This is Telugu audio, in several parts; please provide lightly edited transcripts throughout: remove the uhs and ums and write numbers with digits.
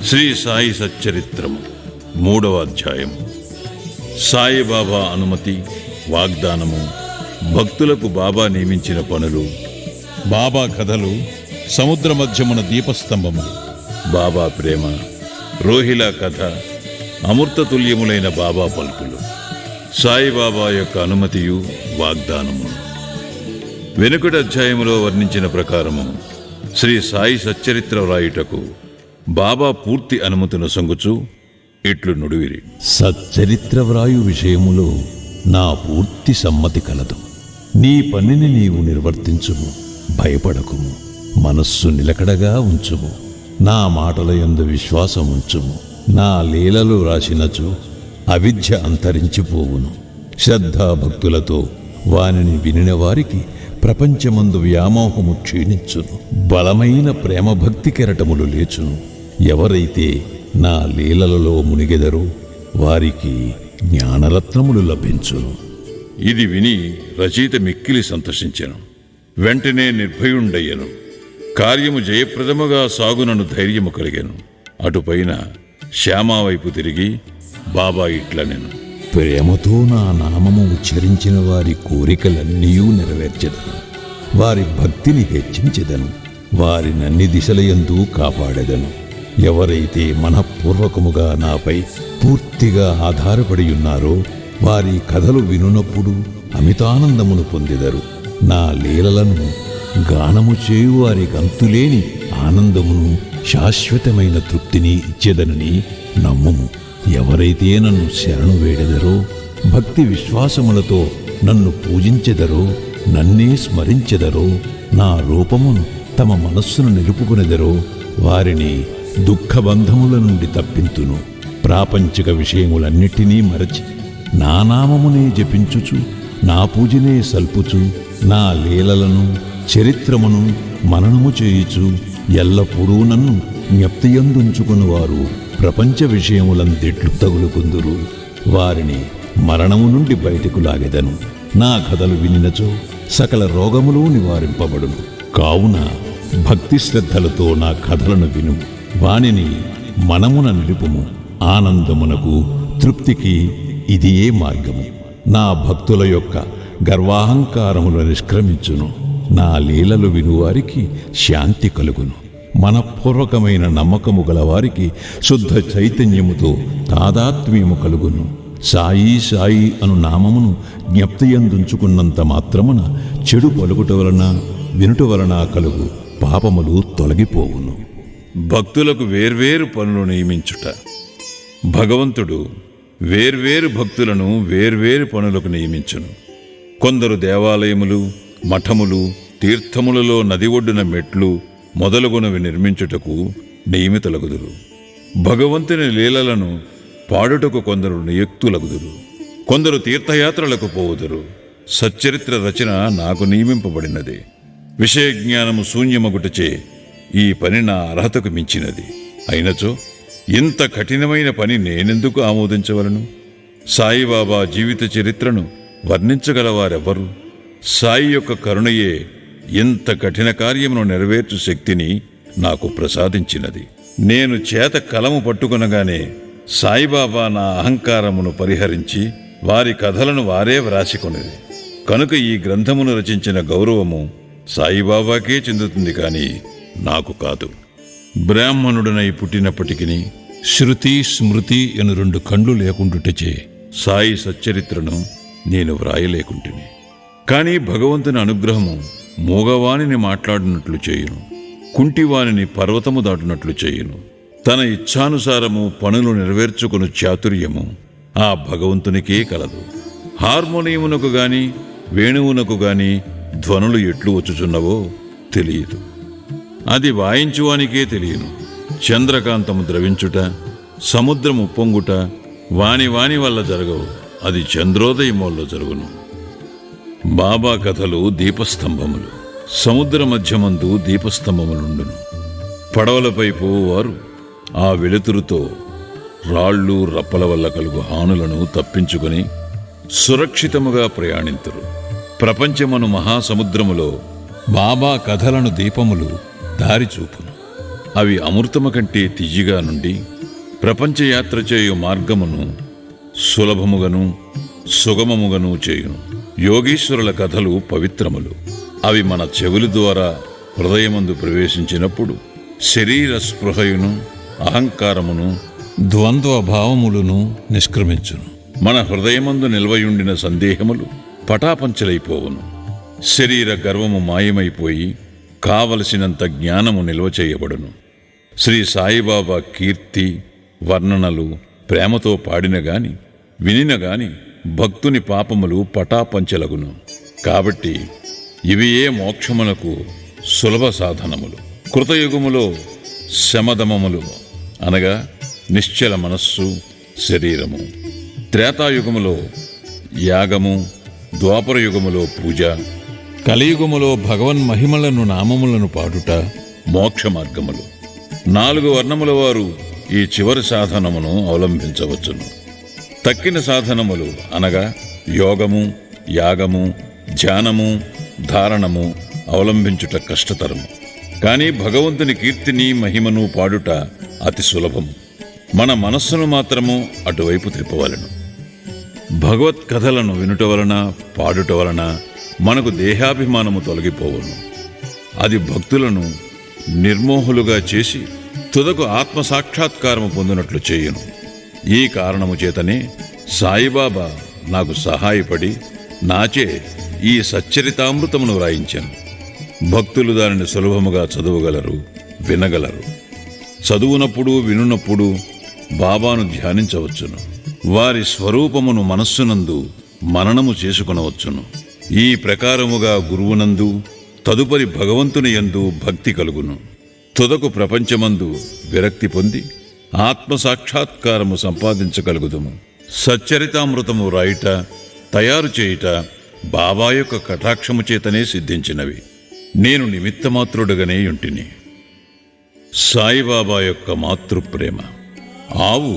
శ్రీ సాయి సచ్చరిత్రము 3వ అధ్యాయం. సాయిబాబా అనుమతి, వాగ్దానము, భక్తులకు బాబా నియమించిన పనులు, బాబా కథలు, సముద్ర మధ్యమున దీపస్తంభము, బాబా ప్రేమ, రోహిలా కథ, అమృతతుల్యములైన బాబా పలుకులు, సాయిబాబా యొక్క అనుమతియు వాగ్దానము. వెనుకటి అధ్యాయములో వర్ణించిన ప్రకారము శ్రీ సాయి సచ్చరిత్ర వ్రాయుటకు బాబా పూర్తి అనుమతిని సొంగుచు ఇట్లు నుడివిరి. సచ్చరిత్ర వ్రాయు విషయములో నా పూర్తి సమ్మతి కలదు. నీ పనిని నీవు నిర్వర్తించుము, భయపడకుము, మనస్సు నిలకడగా ఉంచుము, నా మాటల యందు విశ్వాసం ఉంచుము. నా లీలలు రాసినచు అవిద్య అంతరించిపోవును. శ్రద్ధాభక్తులతో వానిని వినిన వారికి ప్రపంచమందు వ్యామోహము క్షీణించును. బలమైన ప్రేమభక్తి కెరటములు లేచును. ఎవరైతే నా లీలలలో మునిగెదరో వారికి జ్ఞానరత్నములు లభించును. ఇది విని రచయిత మిక్కిలి సంతోషించెను. వెంటనే నిర్భయుండయ్యను. కార్యము జయప్రదముగా సాగునను ధైర్యము కలిగెను. అటుపైన శ్యామా వైపు తిరిగి బాబా ఇట్లనెను. ప్రేమతో నా నామము ఉచ్చరించిన వారి కోరికలన్నీ నెరవేర్చెదను. వారి భక్తిని హెచ్చించెదను. వారినన్ని దిశలయందు కాపాడెదను. ఎవరైతే మనఃపూర్వకముగా నాపై పూర్తిగా ఆధారపడి ఉన్నారో వారి కథలు వినునప్పుడు అమితానందమును పొందెదరు. నా లీలలను గానము చేయు వారి గంతులేని ఆనందమును, శాశ్వతమైన తృప్తిని ఇచ్చేదనని నమ్ముము. ఎవరైతే నన్ను శరణు వేడెదరో, భక్తి విశ్వాసములతో నన్ను పూజించెదరో, నన్నే స్మరించెదరో, నా రూపమును తమ మనస్సును నిలుపుకునెదరో వారిని దుఃఖబంధముల నుండి తప్పింతును. ప్రాపంచిక విషయములన్నిటినీ మరచి నా నామమునే జపించుచు, నా పూజనే సల్పుచు, నా లీలలను చరిత్రమును మననము చేయుచు ఎల్లప్పుడూ నన్ను జ్ఞప్తియందుంచుకుని వారు ప్రపంచ విషయములందెట్లు తగులుకుందురు. వారిని మరణము నుండి బయటకు లాగెదను. నా కథలు వినినచో సకల రోగములు నివారింపబడును. కావున భక్తి శ్రద్ధలతో నా కథలను విను. వానిని మనమున నిలుపుము. ఆనందమునకు, తృప్తికి ఇదియే మార్గము. నా భక్తుల యొక్క గర్వాహంకారములు నిష్క్రమించును. నా లీలలు వినువారికి శాంతి కలుగును. మనపూర్వకమైన నమ్మకము గలవారికి శుద్ధ చైతన్యముతో తాదాత్మ్యము కలుగును. సాయి సాయి అను నామమును జ్ఞప్తియందుంచుకున్నంత మాత్రమున చెడు పలుకుట వలన, వినుట వలన కలుగు పాపములు తొలగిపోవును. భక్తులకు వేర్వేరు పనులు నియమించుట. భగవంతుడు వేర్వేరు భక్తులను వేర్వేరు పనులకు నియమించును. కొందరు దేవాలయములు, మఠములు, తీర్థములలో నది ఒడ్డున మెట్లు మొదలగునవి నిర్మించుటకు నియమితులగుదురు. భగవంతుని లీలలను పాడుటకు కొందరు నియుక్తులగుదురు. కొందరు తీర్థయాత్రలకు పోవుదురు. సచ్చరిత్ర రచన నాకు నియమింపబడినది. విషయజ్ఞానము శూన్యమగుటచే ఈ పని నా అర్హతకు మించినది. అయినచో ఇంత కఠినమైన పని నేనెందుకు ఆమోదించవలను? సాయిబాబా జీవిత చరిత్రను వర్ణించగలవారెవ్వరు? సాయి యొక్క కరుణయే ఇంత కఠిన కార్యమును నెరవేర్చు శక్తిని నాకు ప్రసాదించినది. నేను చేత కలము పట్టుకునగానే సాయిబాబా నా అహంకారమును పరిహరించి వారి కథలను వారే వ్రాసికొనిది. కనుక ఈ గ్రంథమును రచించిన గౌరవము సాయిబాబాకే చెందుతుంది, కాని నాకు కాదు. బ్రాహ్మణుడనై పుట్టినప్పటికీ శృతి, స్మృతి అను 2 కళ్ళు లేకుండుటచే సాయి సచ్చరిత్రను నేను వ్రాయలేకుంటుని. కానీ భగవంతుని అనుగ్రహము మూగవానిని మాట్లాడినట్లు చేయును, కుంటివానిని పర్వతము దాటునట్లు చేయును. తన ఇచ్ఛానుసారము పనులు నెరవేర్చుకుని చాతుర్యము ఆ భగవంతునికే కలదు. హార్మోనియమునకు గాని వేణువునకు గాని ధ్వనులు ఎట్లు వచ్చుచున్నవో తెలియదు. అది వాయించువానికే తెలియను. చంద్రకాంతము ద్రవించుట, సముద్రము పొంగుట వాని వల్ల జరగవు. అది చంద్రోదయములో జరుగును. బాబా కథలు దీపస్తంభములు. సముద్ర మధ్యమందు దీపస్తంభములుండును. పడవలపై పోవువారు ఆ వెలుతురుతో రాళ్ళు, రప్పల వల్ల కలుగు హానులను తప్పించుకొని సురక్షితముగా ప్రయాణింతురు. ప్రపంచమను మహాసముద్రములో బాబా కథలను దీపములు దారిచూపును. అవి అమృతము కంటే తియ్యగా నుండి ప్రపంచయాత్ర చేయు మార్గమును సులభముగను సుగమముగను చేయును. యోగీశ్వరుల కథలు పవిత్రములు. అవి మన చెవుల ద్వారా హృదయమందు ప్రవేశించినప్పుడు శరీర స్పృహయును అహంకారమును ద్వంద్వ భావములను నిష్క్రమించును. మన హృదయమందు నిల్వయుండిన సందేహములు పటాపంచలైపోవును. శరీర గర్వము మాయమైపోయి కావలసినంత జ్ఞానము నిల్వ చేయబడును. శ్రీ సాయిబాబా కీర్తి వర్ణనలు ప్రేమతో పాడిన గాని వినిన గాని భక్తుని పాపములు పటాపంచలగును. కాబట్టి ఇవియే మోక్షమునకు సులభ సాధనములు. కృతయుగములో శమదమములు అనగా నిశ్చల మనస్సు శరీరము, త్రేతాయుగములో యాగము, ద్వాపరయుగములో పూజ, కలియుగములో భగవన్మహిమలను నామములను పాడుట మోక్ష మార్గములు. 4 వర్ణముల వారు ఈ చివరి సాధనమును అవలంబించవచ్చును. తక్కిన సాధనములు అనగా యోగము, యాగము, ధ్యానము, ధారణము అవలంబించుట కష్టతరము. కానీ భగవంతుని కీర్తిని మహిమను పాడుట అతి సులభము. మన మనస్సును మాత్రము అటువైపు త్రిప్పవలెను. భగవత్ కథలను వినుట వలన పాడుట వలన మనకు దేహాభిమానము తొలగిపోవును. అది భక్తులను నిర్మోహులుగా చేసి తుదకు ఆత్మసాక్షాత్కారము పొందినట్లు చేయును. ఈ కారణము చేతనే సాయిబాబా నాకు సహాయపడి నాచే ఈ సచ్చరితామృతమును వ్రాయించాను. భక్తులు దానిని సులభముగా చదువగలరు, వినగలరు. చదువునప్పుడు వినున్నప్పుడు బాబాను ధ్యానించవచ్చును. వారి స్వరూపమును మనస్సునందు మననము చేసుకొనవచ్చును. ఈ ప్రకారముగా గురువునందు తదుపరి భగవంతుని యందు భక్తి కలుగును. తుదకు ప్రపంచమందు విరక్తి పొంది ఆత్మసాక్షాత్కారము సంపాదించగలుగుదుము. సచ్చరితామృతము రాయుట, తయారు చేయుట బాబా యొక్క కటాక్షము చేతనే సిద్ధించినవి. నేను నిమిత్తమాత్రుడుగానే యుంటిని. సాయిబాబా యొక్క మాతృప్రేమ. ఆవు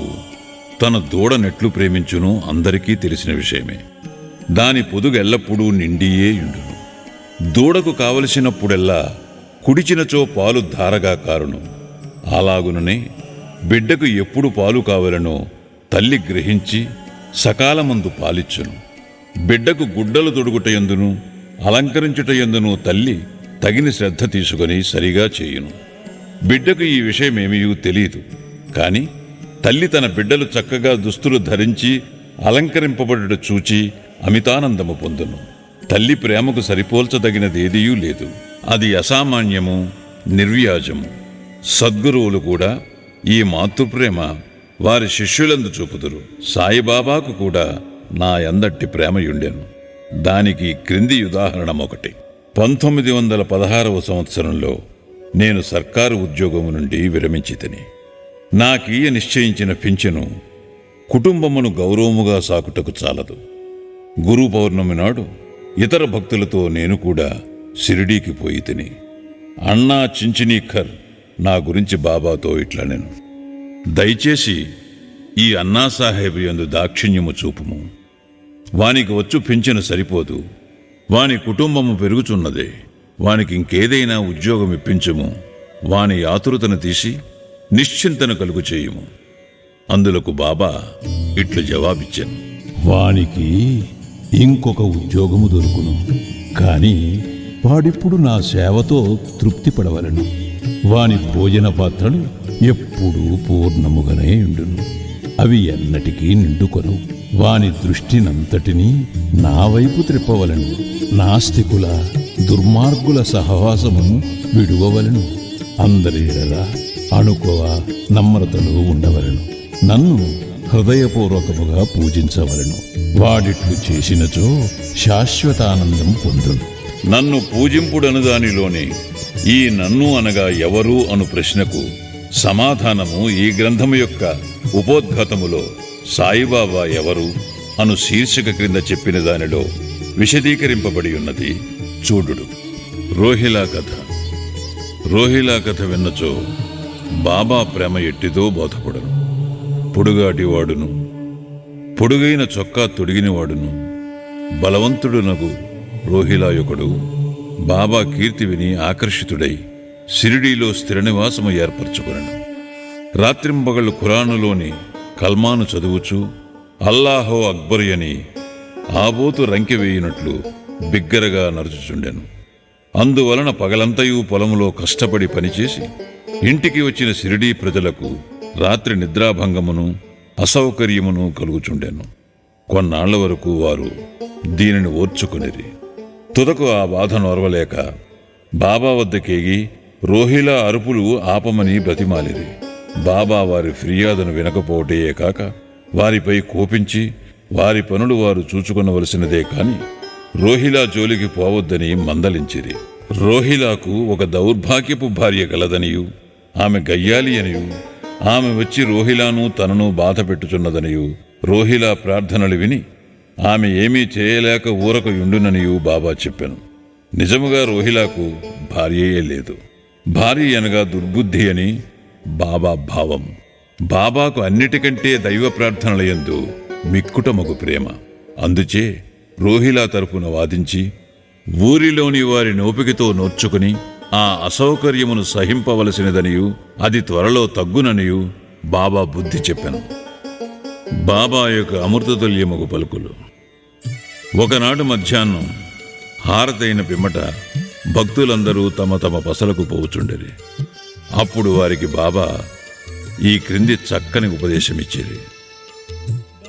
తన దూడనెట్లు ప్రేమించునో అందరికీ తెలిసిన విషయమే. దాని పొదుగెల్లప్పుడూ నిండియే యుండును. దూడకు కావలసినప్పుడెల్లా కుడిచినచో పాలు ధారగా కారును. అలాగుననే బిడ్డకు ఎప్పుడు పాలు కావలనో తల్లి గ్రహించి సకాలమందు పాలిచ్చును. బిడ్డకు గుడ్డలు తొడుగుటయందును అలంకరించుటయందును తల్లి తగిన శ్రద్ధ తీసుకొని సరిగా చేయును. బిడ్డకు ఈ విషయమేమీ తెలియదు. కాని తల్లి తన బిడ్డలు చక్కగా దుస్తులు ధరించి అలంకరింపబడుట చూచి అమితానందము పొందును. తల్లి ప్రేమకు సరిపోల్చదగినదేదీయూ లేదు. అది అసామాన్యము, నిర్వ్యాజము. సద్గురువులు కూడా ఈ మాతృప్రేమ వారి శిష్యులందు చూపుదురు. సాయిబాబాకు కూడా నా యందట్టి ప్రేమయుండెను. దానికి క్రింది ఉదాహరణమొకటి. 1916వ సంవత్సరంలో నేను సర్కారు ఉద్యోగము నుండి విరమించితిని. నాకీయ నిశ్చయించిన పింఛను కుటుంబమును గౌరవముగా సాకుటకు చాలదు. గురు పౌర్ణమి నాడు ఇతర భక్తులతో నేను కూడా షిరిడీకి పోయి తిని. అన్నా చించినీఖర్ నా గురించి బాబాతో ఇట్లనెను: దయచేసి ఈ అన్నాసాహెబ్ యందు దాక్షిణ్యము చూపుము. వానికి వచ్చు పింఛను సరిపోదు. వాని కుటుంబము పెరుగుచున్నదే. వానికి ఇంకేదైనా ఉద్యోగం ఇప్పించుము. వాని ఆతురతను తీసి నిశ్చింతను కలుగు చేయుము. అందులకు బాబా ఇట్లు జవాబిచ్చాను: వానికి ఇంకొక ఉద్యోగము దొరుకును. కాని వాడిప్పుడు నా సేవతో తృప్తి పడవలను. వాని భోజన పాత్రలు ఎప్పుడూ పూర్ణముగానే ఉండును. అవి ఎన్నటికీ నిండుకొను. వాని దృష్టినంతటినీ నా వైపు త్రిప్పవలను. నాస్తికుల దుర్మార్గుల సహవాసమును విడువవలను. అందరి ఎడల అణుకువ నమ్రతలు ఉండవలను. నన్ను హృదయపూర్వకముగా పూజించవలను. వాడిట్లు చేసినచో శాశ్వతానందం పొందును. నన్ను పూజింపుడను దానిలోనే ఈ నన్ను అనగా ఎవరు అను ప్రశ్నకు సమాధానము ఈ గ్రంథము యొక్క ఉపోద్ఘాతములో సాయిబాబా ఎవరు అను శీర్షిక క్రింద చెప్పిన దానిలో విశదీకరింపబడి ఉన్నది. చూడుడు. రోహిలా కథ. రోహిలా కథ విన్నచో బాబా ప్రేమ ఎట్టిదో బోధపడను. పొడుగాటివాడును, పొడుగైన చొక్కా తొడిగినవాడును, బలవంతుడునగు రోహిలాయుకుడు బాబా కీర్తి విని ఆకర్షితుడై షిరిడీలో స్థిర నివాసము ఏర్పరచుకొనెను. రాత్రింబగళ్ళు ఖురానులోని కల్మాను చదువుచూ అల్లాహో అక్బర్ అని ఆబోతు రంకె వేయునట్లు బిగ్గరగా నరుచుచుండెను. అందువలన పగలంతయూ పొలములో కష్టపడి పనిచేసి ఇంటికి వచ్చిన షిరిడీ ప్రజలకు రాత్రి నిద్రాభంగమును అసౌకర్యమును కలుగుచుండెను. కొన్నాళ్ల వరకు వారు దీనిని ఓర్చుకునిరి. తుదకు ఆ బాధను ఓర్వలేక బాబా వద్దకేగి రోహిలా అరుపులు ఆపమని బ్రతిమాలిరి. బాబా వారి ఫిర్యాదును వినకపోవటయే కాక వారిపై కోపించి వారి పనులు వారు చూచుకొనవలసినదే కాని రోహిలా జోలికి పోవద్దని మందలించిరి. రోహిలాకు ఒక దౌర్భాగ్యపు భార్య గలదనియు, ఆమె గయ్యాలి అనియు, ఆమె వచ్చి రోహిలాను తనను బాధ పెట్టుచున్నదనియు రోహిలా ప్రార్థనలు విని ఆమె ఏమీ చేయలేక ఊరకు యుండుననియు బాబా చెప్పెను. నిజముగా రోహిలాకు భార్యయే లేదు. భార్య అనగా దుర్బుద్ధి అని బాబా భావం. బాబాకు అన్నిటికంటే దైవ ప్రార్థనలయందు మిక్కుటమగు ప్రేమ. అందుచే రోహిలా తరపున వాదించి ఊరిలోని వారి నోపికతో నోర్చుకుని ఆ అసౌకర్యమును సహింపవలసినదనియు అది త్వరలో తగ్గుననియు బాబా బుద్ధి చెప్పెను. బాబా యొక్క అమృతతుల్యమగు పలుకులు. ఒకనాడు మధ్యాహ్నం హారతైన పిమ్మట భక్తులందరూ తమ తమ పసలకు పోవుచుండిరి. అప్పుడు వారికి బాబా ఈ క్రింది చక్కని ఉపదేశమిచ్చిరి.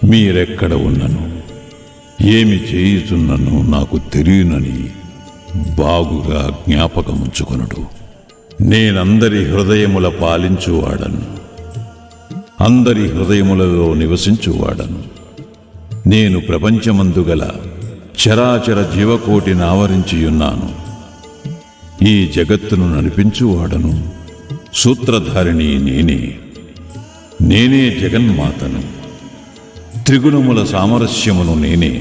మీరెక్కడ ఉన్నను, ఏమి చేయుచున్నను నాకు తెలియనని బాగుగా జ్ఞాపకముంచుకొనుడు. నేనందరి హృదయముల పాలించువాడను, అందరి హృదయములలో నివసించువాడను. నేను ప్రపంచమందు గల చరాచర జీవకోటిని ఆవరించియున్నాను. ఈ జగత్తును నడిపించువాడను, సూత్రధారిణి నేనే. నేనే జగన్మాతను. త్రిగుణముల సామరస్యమును నేనే.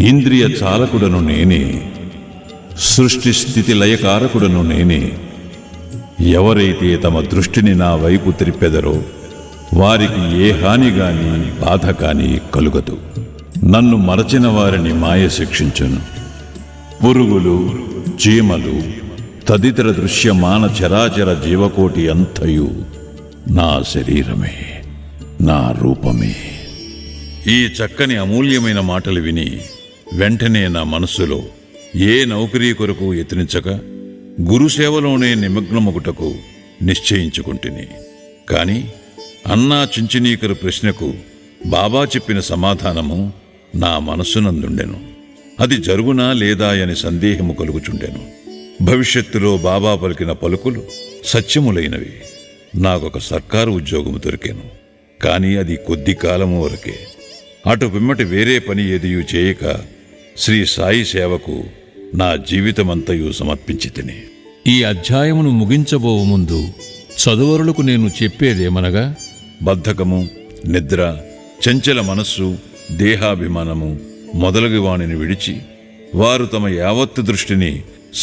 ఇంద్రియ చాలకుడను నేనే. సృష్టి స్థితి లయకారకుడను నేనే. ఎవరైతే తమ దృష్టిని నా వైపు త్రిప్పెదరో వారికి ఏ హాని గాని బాధ కాని కలుగదు. నన్ను మరచిన వారిని మాయ శిక్షించును. పురుగులు, చీమలు తదితర దృశ్యమాన చరాచర జీవకోటి అంతయు నా శరీరమే, నా రూపమే. ఈ చక్కని అమూల్యమైన మాటలు విని వెంటనే నా మనస్సులో ఏ నౌకరీ కొరకు యత్నించక గురుసేవలోనే నిమగ్నమగుటకు నిశ్చయించుకుంటుని. కాని అన్నా చించినీకరు ప్రశ్నకు బాబా చెప్పిన సమాధానము నా మనస్సునందుండెను. అది జరుగునా లేదా అని సందేహము కలుగుచుండెను. భవిష్యత్తులో బాబా పలికిన పలుకులు సత్యములైనవి. నాకొక సర్కారు ఉద్యోగము దొరికెను. కాని అది కొద్ది కాలము వరకే. అటు పిమ్మటి వేరే పని ఏదియూ చేయక శ్రీ సాయి సేవకు నా జీవితమంతయు సమర్పించి తిని. ఈ అధ్యాయమును ముగించబోవు ముందు చదువరులకు నేను చెప్పేదేమనగా, బద్ధకము, నిద్ర, చంచల మనస్సు, దేహాభిమానము మొదలగు వానిని విడిచి వారు తమ యావత్తు దృష్టిని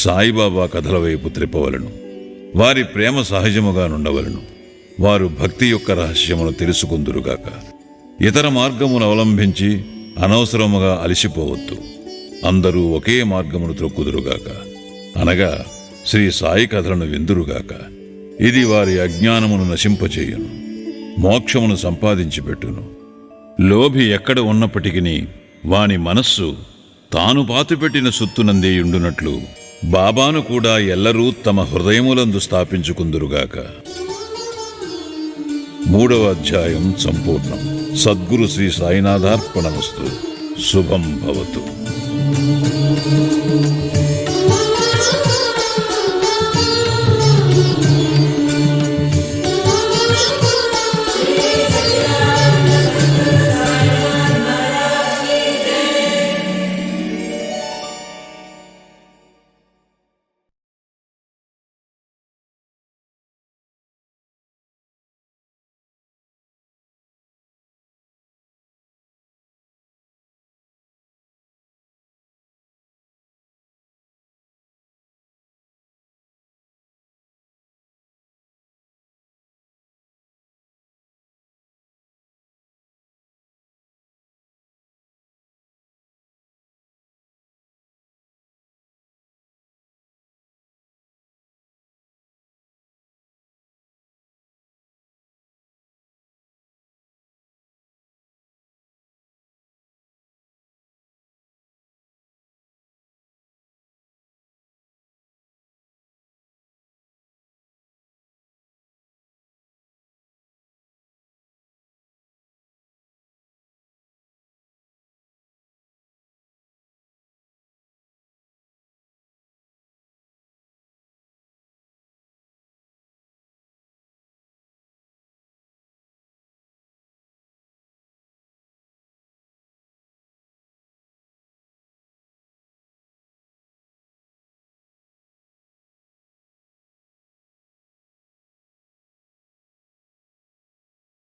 సాయిబాబా కథల వైపు త్రిప్పవలను. వారి ప్రేమ సహజముగా నుండవలను. వారు భక్తి యొక్క రహస్యమును తెలుసుకుందురుగాక. ఇతర మార్గమును అవలంబించి అనవసరముగా అలసిపోవద్దు. అందరూ ఒకే మార్గమును త్రొక్కుదురుగాక, అనగా శ్రీ సాయి కథలను విందురుగాక. ఇది వారి అజ్ఞానమును నశింపచేయును, మోక్షమును సంపాదించి పెట్టును. లోభి ఎక్కడ ఉన్నప్పటికీ వాని మనస్సు తాను పాతిపెట్టిన సుత్తునందేయుండునట్లు బాబాను కూడా ఎల్లరూ తమ హృదయములందు స్థాపించుకుందురుగాక. 3వ అధ్యాయం సంపూర్ణం. సద్గురు శ్రీ సాయినాథార్పణమస్తు. శుభం భవతు.